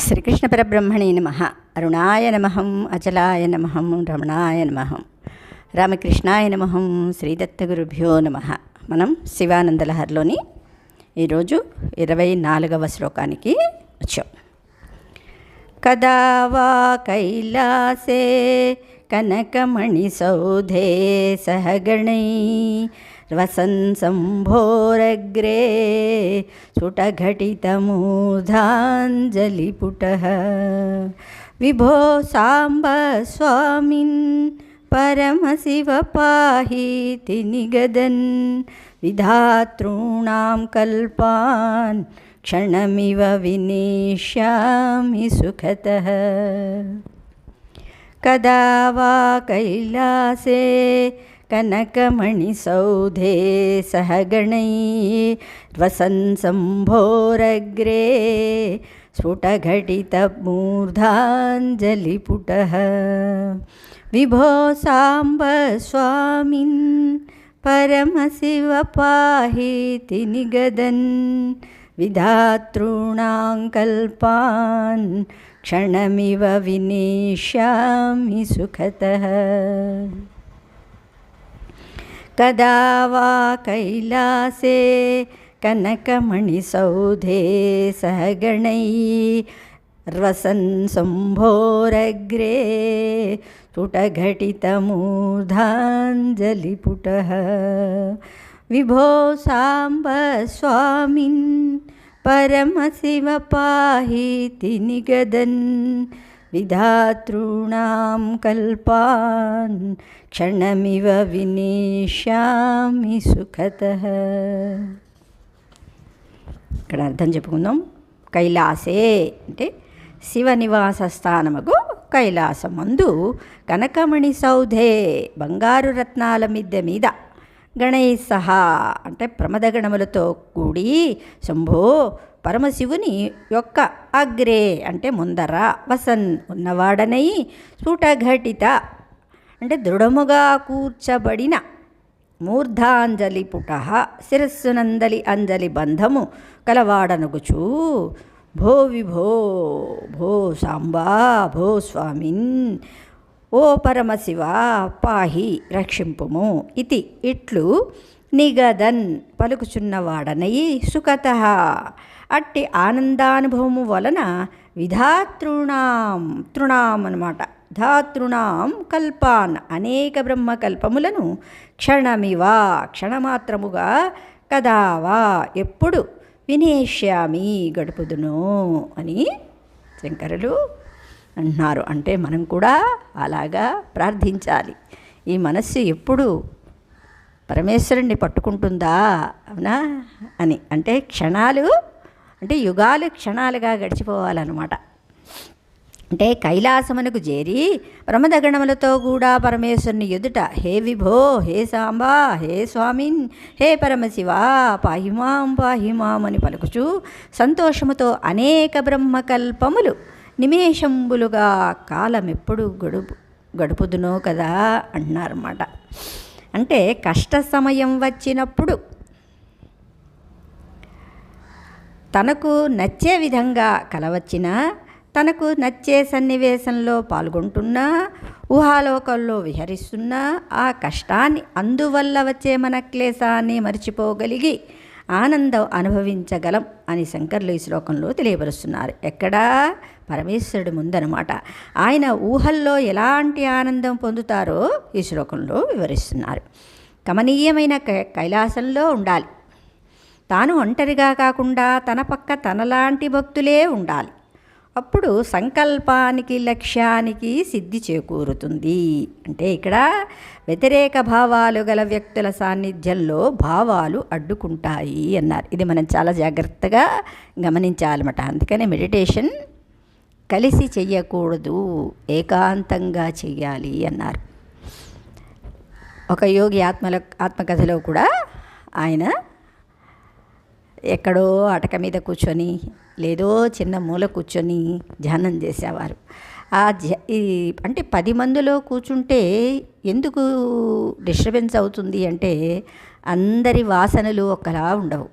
శ్రీకృష్ణ పరబ్రహ్మణే నమః. అరుణాయ నమః, అచలాయ నమః, రమణాయ నమః, రామకృష్ణాయ నమః, శ్రీదత్తగురుభ్యో నమః. మనం శివానందలహరిలోని ఈరోజు 24వ శ్లోకానికి వచ్చాం. కదా వా కైలాసే కనకమణి సౌధే సహగణై వసన్ సంభోరగ్రే స్ఫుటఘటితమూర్ధాంజలిపుటః విభో సాంబ స్వామిన్ పరమశివ పాహీతి నిగదన్ విధాతॄణాం కల్పాన్ క్షణమివ వినేష్యామి సుఖతః. కదా వా కైలాసే కనకమణి సౌధే సహగణై వసన్ సంభోరగ్రే స్ఫుటఘటితమూర్ధాంజలిపుటః విభో సాంబ స్వామిన్ పరమశివ పాహీతి నిగదన్ విధాతॄణాం కల్పాన్ క్షణమివ వినేష్యామి సుఖతః. కదా వా కైలాసే కనకమణి సౌధే సహగణై వసన్ సంభోరగ్రే స్ఫుటఘటితమూర్ధాంజలిపుటః విభో సాంబ స్వామిన్ పరమశివ పాహీతి నిగదన్ విధాతॄణాం కల్పాన్ క్షణమివ వినేష్యామి సుఖతః. ఇక్కడ అర్థం చెప్పుకుందాం. కైలాసే అంటే శివ నివాస స్థానముకు కైలాసమందు కనకమణి సౌధే బంగారు రత్నాల మిద్దె మీద గణై సహా అంటే ప్రమదగణములతో కూడి శంభో పరమశివుని యొక్క అగ్రే అంటే ముందర వసన్ ఉన్నవాడనై స్ఫుటఘటిత అంటే దృఢముగా కూర్చబడిన మూర్ధాంజలి పుటః శిరస్సునందలి అంజలి బంధము కలవాడనుగుచూ భో విభో భో సాంబా భో స్వామిన్ ఓ పరమశివ పాహి రక్షింపుము ఇతి ఇట్లు నిగదన్ పలుకుచున్నవాడనై సుఖతః అట్టి ఆనందానుభవము వలన విధాతృణాం తృణాం అన్నమాట ధాతృణాం కల్పాన్ అనేక బ్రహ్మకల్పములను క్షణమివ క్షణమాత్రముగా కదావా ఎప్పుడు వినేష్యామి గడుపుదును అని శంకరులు అంటున్నారు. అంటే మనం కూడా అలాగా ప్రార్థించాలి. ఈ మనస్సు ఎప్పుడు పరమేశ్వరుణ్ణి పట్టుకుంటుందా అవునా అని. అంటే క్షణాలు అంటే యుగాలు క్షణాలుగా గడిచిపోవాలన్నమాట. అంటే కైలాసమునకు చేరి ప్రమదగణములతో కూడా పరమేశ్వరుని ఎదుట హే విభో హే సాంబా హే స్వామిన్ హే పరమశివ పాహిమాం పాహిమాం అని పలుకుచూ సంతోషముతో అనేక బ్రహ్మకల్పములు నిమేషంబులుగా కాలం ఎప్పుడు గడుపుదునో కదా అంటున్నారన్నమాట. అంటే కష్ట సమయం వచ్చినప్పుడు తనకు నచ్చే విధంగా కలవచ్చినా తనకు నచ్చే సన్నివేశంలో పాల్గొంటున్నా ఊహాలోకంలో విహరిస్తున్నా ఆ కష్టాన్ని అందువల్ల వచ్చే మన క్లేశాన్ని మర్చిపోగలిగి ఆనందం అనుభవించగలం అని శంకర్లు ఈ శ్లోకంలో తెలియపరుస్తున్నారు. ఎక్కడా పరమేశ్వరుడు ముందనమాట. ఆయన ఊహల్లో ఎలాంటి ఆనందం పొందుతారో ఈ శ్లోకంలో వివరిస్తున్నారు. కమనీయమైన కైలాసంలో ఉండాలి. తాను ఒంటరిగా కాకుండా తన పక్క తనలాంటి భక్తులే ఉండాలి. అప్పుడు సంకల్పానికి లక్ష్యానికి సిద్ధి చేకూరుతుంది. అంటే ఇక్కడ వ్యతిరేక భావాలు గల వ్యక్తుల సాన్నిధ్యంలో భావాలు అడ్డుకుంటాయి అన్నారు. ఇది మనం చాలా జాగ్రత్తగా గమనించాలన్నమాట. అందుకనే మెడిటేషన్ కలిసి చెయ్యకూడదు, ఏకాంతంగా చెయ్యాలి అన్నారు. ఒక యోగి ఆత్మకథలో కూడా ఆయన ఎక్కడో అటక మీద కూర్చొని లేదో చిన్న మూల కూర్చొని ధ్యానం చేసేవారు. అంటే 10 మందిలో కూర్చుంటే ఎందుకు డిస్టర్బెన్స్ అవుతుంది అంటే అందరి వాసనలు ఒకలా ఉండవు.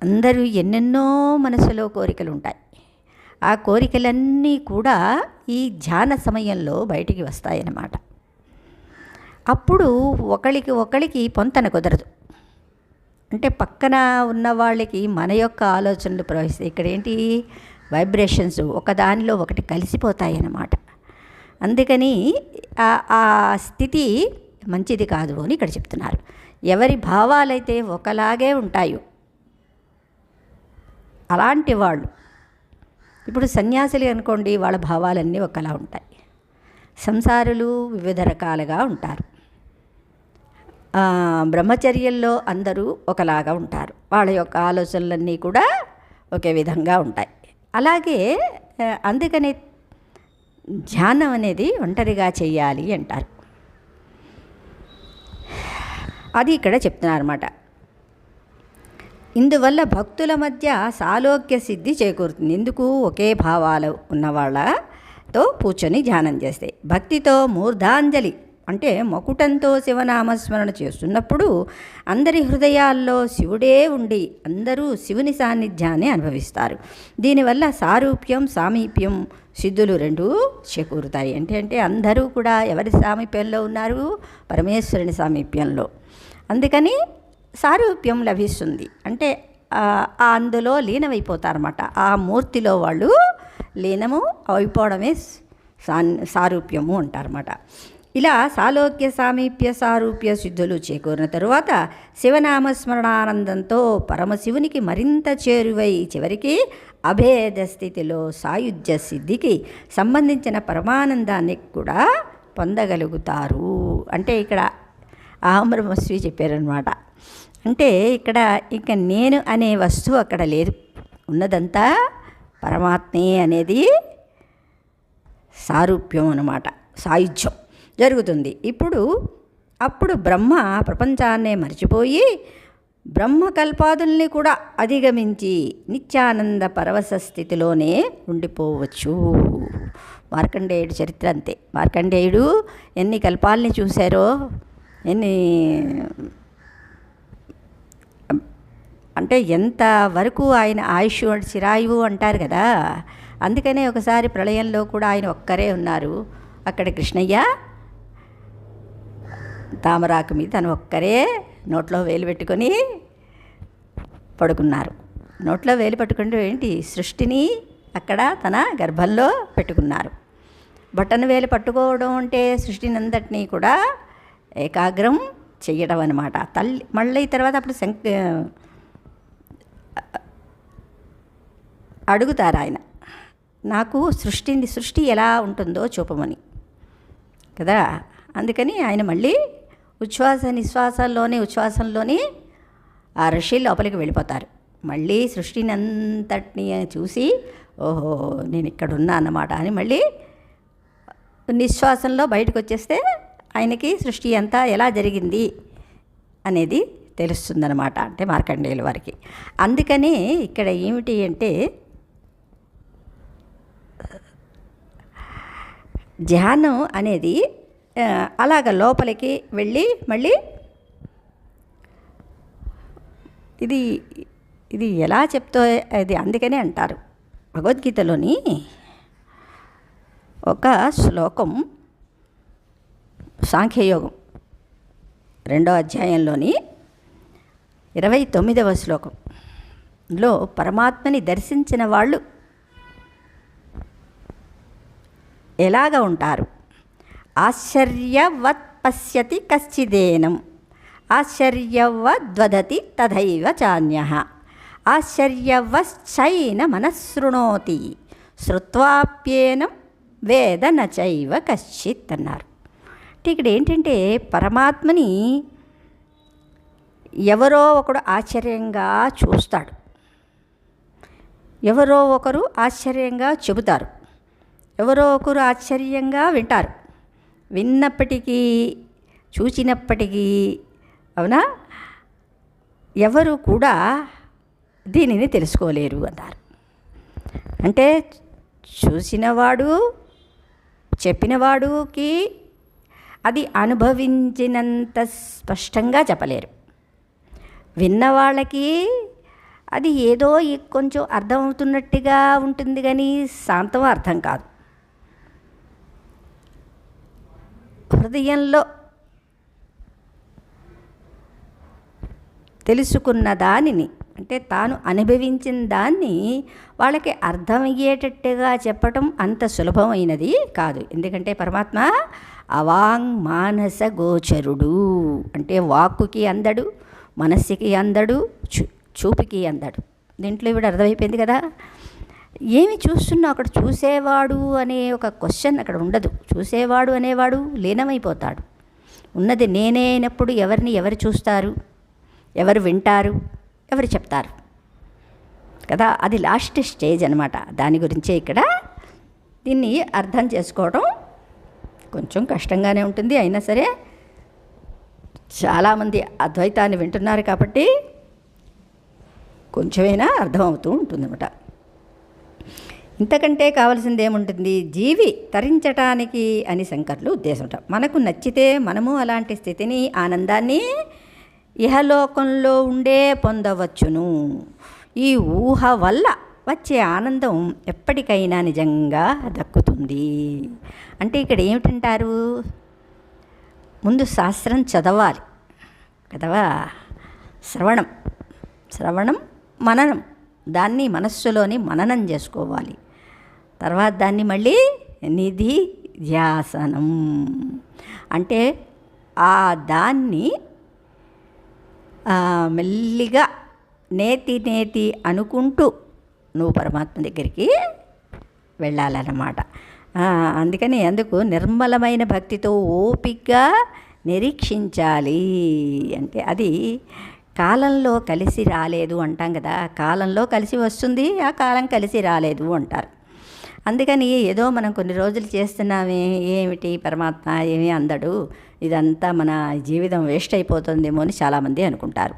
అందరూ ఎన్నెన్నో మనసులో కోరికలు ఉంటాయి. ఆ కోరికలన్నీ కూడా ఈ ధ్యాన సమయంలో బయటికి వస్తాయన్నమాట. అప్పుడు ఒకరికి పొంతన కుదరదు. అంటే పక్కన ఉన్న వాళ్ళకి మన యొక్క ఆలోచనలు ప్రవహిస్తాయి. ఇక్కడ ఏంటి, వైబ్రేషన్స్ ఒకదానిలో ఒకటి కలిసిపోతాయి అన్నమాట. అందుకని ఆ స్థితి మంచిది కాదు అని ఇక్కడ చెప్తున్నారు. ఎవరి భావాలైతే ఒకలాగే ఉంటాయో అలాంటి వాళ్ళు, ఇప్పుడు సన్యాసులు అనుకోండి, వాళ్ళ భావాలన్నీ ఒకలా ఉంటాయి. సంసారులు వివిధ రకాలుగా ఉంటారు. బ్రహ్మచర్యంలో అందరూ ఒకలాగా ఉంటారు. వాళ్ళ యొక్క ఆలోచనలన్నీ కూడా ఒకే విధంగా ఉంటాయి. అలాగే అందుకని ధ్యానం అనేది ఒంటరిగా చేయాలి అంటారు. అది ఇక్కడ చెప్తున్నారన్నమాట. ఇందువల్ల భక్తుల మధ్య సాలోక్య సిద్ధి చేకూరుతుంది. ఎందుకు, ఒకే భావాలు ఉన్నవాళ్ళతో కూర్చొని ధ్యానం చేస్తే. భక్తితో మూర్ధాంజలి అంటే మకుటంతో శివనామస్మరణ చేస్తున్నప్పుడు అందరి హృదయాల్లో శివుడే ఉండి అందరూ శివుని సాన్నిధ్యాన్ని అనుభవిస్తారు. దీనివల్ల సారూప్యం సామీప్యం సిద్ధులు రెండూ చేకూరుతాయి. అంటే అందరూ కూడా ఎవరి సామీప్యంలో ఉన్నారు, పరమేశ్వరుని సామీప్యంలో. అందుకని సారూప్యం లభిస్తుంది. అంటే అందులో లీనమైపోతారన్నమాట. ఆ మూర్తిలో వాళ్ళు లీనము అయిపోవడమే సారూప్యము అంటారన్నమాట. ఇలా సాలోక్య సామీప్య సారూప్య సిద్ధులు చేకూరిన తరువాత శివనామస్మరణానందంతో పరమశివునికి మరింత చేరువై చివరికి అభేద స్థితిలో సాయుధ్య సిద్ధికి సంబంధించిన పరమానందాన్ని కూడా పొందగలుగుతారు. అంటే ఇక్కడ అహం బ్రహ్మస్మి చెప్పారనమాట. అంటే ఇక్కడ ఇక నేను అనే వస్తువు అక్కడ లేదు, ఉన్నదంతా పరమాత్మే అనేది సారూప్యం అన్నమాట, సాయుధ్యం జరుగుతుంది. అప్పుడు బ్రహ్మ ప్రపంచాన్నే మర్చిపోయి బ్రహ్మకల్పాదుల్ని కూడా అధిగమించి నిత్యానంద పరవశ స్థితిలోనే ఉండిపోవచ్చు. మార్కండేయుడు చరిత్ర అంతే. మార్కండేయుడు ఎన్ని కల్పాలని చూశారో, అంటే ఎంత వరకు ఆయన ఆయుష్ చిరాయువు అంటారు కదా. అందుకనే ఒకసారి ప్రళయంలో కూడా ఆయన ఒక్కరే ఉన్నారు. అక్కడ కృష్ణయ్య తామరాకు మీద తను ఒక్కరే నోట్లో వేలు పెట్టుకొని పడుకున్నారు. నోట్లో వేలు పట్టుకుంటూ ఏంటి, సృష్టిని అక్కడ తన గర్భంలో పెట్టుకున్నారు. బటన్ వేలు పట్టుకోవడం అంటే సృష్టిని అంతటినీ కూడా ఏకాగ్రం చెయ్యడం అన్నమాట. మళ్ళీ తర్వాత అప్పుడు అడుగుతారు ఆయన, నాకు సృష్టి ఎలా ఉంటుందో చూపమని కదా. అందుకని ఆయన మళ్ళీ ఉచ్ఛ్వాసంలోనే ఆ ఋషి లోపలికి వెళ్ళిపోతారు. మళ్ళీ సృష్టిని అంతటిని చూసి, ఓహో నేను ఇక్కడ ఉన్నా అన్నమాట అని మళ్ళీ నిశ్వాసంలో బయటకు వచ్చేస్తే ఆయనకి సృష్టి అంతా ఎలా జరిగింది అనేది తెలుస్తుందన్నమాట. అంటే మార్కండేయుల వారికి. అందుకని ఇక్కడ ఏమిటి అంటే ధ్యానం అనేది అలాగ లోపలికి వెళ్ళి మళ్ళీ ఇది ఎలా చెప్తో అది అందుకనే అంటారు భగవద్గీతలోని ఒక శ్లోకం, సాంఖ్యయోగం 2వ అధ్యాయంలోని 29వ శ్లోకంలో పరమాత్మని దర్శించిన వాళ్ళు ఎలాగ ఉంటారు. ఆశ్చర్యవత్ పశ్యతి కశ్చిదేనం ఆశ్చర్యవద్వదతి తథైవ చాన్యః ఆశ్చర్యవశ్చైన మనశృణోతి శ్రుత్వాప్యేనం వేద నచైవ కశ్చిత్ అన్నారు. అంటే ఇక్కడ ఏంటంటే పరమాత్మని ఎవరో ఒకడు ఆశ్చర్యంగా చూస్తాడు, ఎవరో ఒకరు ఆశ్చర్యంగా చెబుతారు, ఎవరో ఒకరు ఆశ్చర్యంగా వింటారు. విన్నప్పటికీ చూచినప్పటికీ అవునా ఎవరు కూడా దీనిని తెలుసుకోలేరు అన్నారు. అంటే చూసినవాడు చెప్పినవాడుకి అది అనుభవించినంత స్పష్టంగా చెప్పలేరు. విన్నవాళ్ళకి అది ఏదో కొంచెం అర్థమవుతున్నట్టుగా ఉంటుంది, కానీ శాంతం అర్థం కాదు. హృదయంలో తెలుసుకున్న దానిని, అంటే తాను అనుభవించిన దాన్ని వాళ్ళకి అర్థమయ్యేటట్టుగా చెప్పటం అంత సులభమైనది కాదు. ఎందుకంటే పరమాత్మ అవాంగ్ మానస గోచరుడు, అంటే వాక్కుకి అందడు, మనస్సుకి అందడు, చూపుకి అందడు. దీంట్లో ఇప్పుడు అర్థమైపోయింది కదా. ఏమి చూస్తున్నావు అక్కడ? చూసేవాడు అనే ఒక క్వశ్చన్ అక్కడ ఉండదు. చూసేవాడు అనేవాడు లీనమైపోతాడు. ఉన్నది నేనే అయినప్పుడు ఎవరిని ఎవరు చూస్తారు, ఎవరు వింటారు, ఎవరు చెప్తారు కదా. అది లాస్ట్ స్టేజ్ అనమాట. దాని గురించే ఇక్కడ దీన్ని అర్థం చేసుకోవడం కొంచెం కష్టంగానే ఉంటుంది. అయినా సరే చాలామంది అద్వైతాన్ని వింటున్నారు కాబట్టి కొంచెమైనా అర్థమవుతూ ఉంటుందన్నమాట. ఇంతకంటే కావాల్సింది ఏముంటుంది? జీవి తరించటానికి అని శంకర్లు ఉద్దేశం. మనకు నచ్చితే మనము అలాంటి స్థితిని, ఆనందాన్ని ఇహలోకంలో ఉండే పొందవచ్చును. ఈ ఊహ వల్ల వచ్చే ఆనందం ఎప్పటికైనా నిజంగా దక్కుతుంది. అంటే ఇక్కడ ఏమిటంటారు? ముందు శాస్త్రం చదవాలి కదవా. శ్రవణం మననం, దాన్ని మనస్సులోని మననం చేసుకోవాలి. తర్వాత దాన్ని మళ్ళీ నిధి ధ్యాసనం, అంటే ఆ దాన్ని మెల్లిగా నేతి అనుకుంటూ నువ్వు పరమాత్మ దగ్గరికి వెళ్ళాలన్నమాట. అందుకు నిర్మలమైన భక్తితో ఓపికగా నిరీక్షించాలి. అంటే అది కాలంలో కలిసి రాలేదు అంటాం కదా. కాలంలో కలిసి వస్తుంది, ఆ కాలం కలిసి రాలేదు అంటారు. అందుకని ఏదో మనం కొన్ని రోజులు చేస్తున్నామే, ఏమిటి పరమాత్మ ఏమీ అందడు, ఇదంతా మన జీవితం వేస్ట్ అయిపోతుందేమో అని చాలామంది అనుకుంటారు.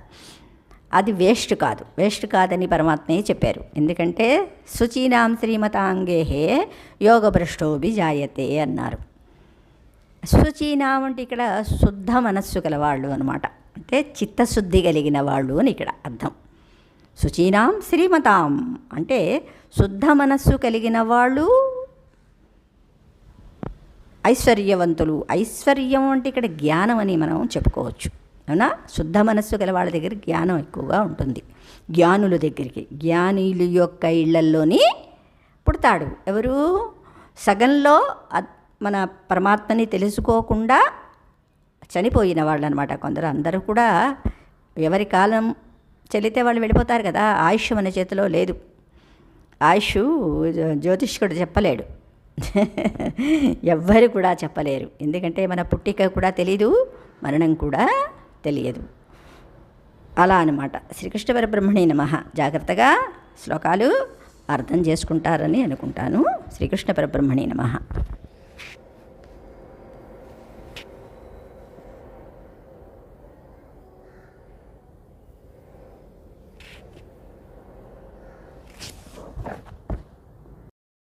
అది వేస్ట్ కాదని పరమాత్మే చెప్పారు. ఎందుకంటే శుచీనాం శ్రీమతాంగేహే యోగభ్రష్టోభి జాయతే అన్నారు. శుచీనాం అంటే ఇక్కడ శుద్ధ మనస్సు గలవాళ్ళు అనమాట. అంటే చిత్తశుద్ధి కలిగిన వాళ్ళు అని ఇక్కడ అర్థం. శుచీనాం శ్రీమతాం అంటే శుద్ధ మనస్సు కలిగిన వాళ్ళు ఐశ్వర్యవంతులు. ఐశ్వర్యం అంటే ఇక్కడ జ్ఞానం అని మనం చెప్పుకోవచ్చు, అవునా. శుద్ధ మనస్సు గల వాళ్ళ దగ్గర జ్ఞానం ఎక్కువగా ఉంటుంది. జ్ఞానుల దగ్గరికి, జ్ఞానుల యొక్క ఇళ్లల్లోని పుడతాడు ఎవరు? సగంలో మన పరమాత్మని తెలుసుకోకుండా చనిపోయిన వాళ్ళు అనమాట కొందరు. అందరూ కూడా ఎవరి కాలం చెల్లితే వాళ్ళు వెళ్ళిపోతారు కదా. ఆయుష్ మన చేతిలో లేదు. ఆయుష్ జ్యోతిష్కుడు చెప్పలేడు, ఎవ్వరు కూడా చెప్పలేరు. ఎందుకంటే మన పుట్టిక కూడా తెలీదు, మరణం కూడా తెలియదు. అలా అనమాట. శ్రీకృష్ణ పరబ్రహ్మణే నమః. జాగ్రత్తగా శ్లోకాలు అర్థం చేసుకుంటారని అనుకుంటాను. శ్రీకృష్ణ పరబ్రహ్మణే నమః.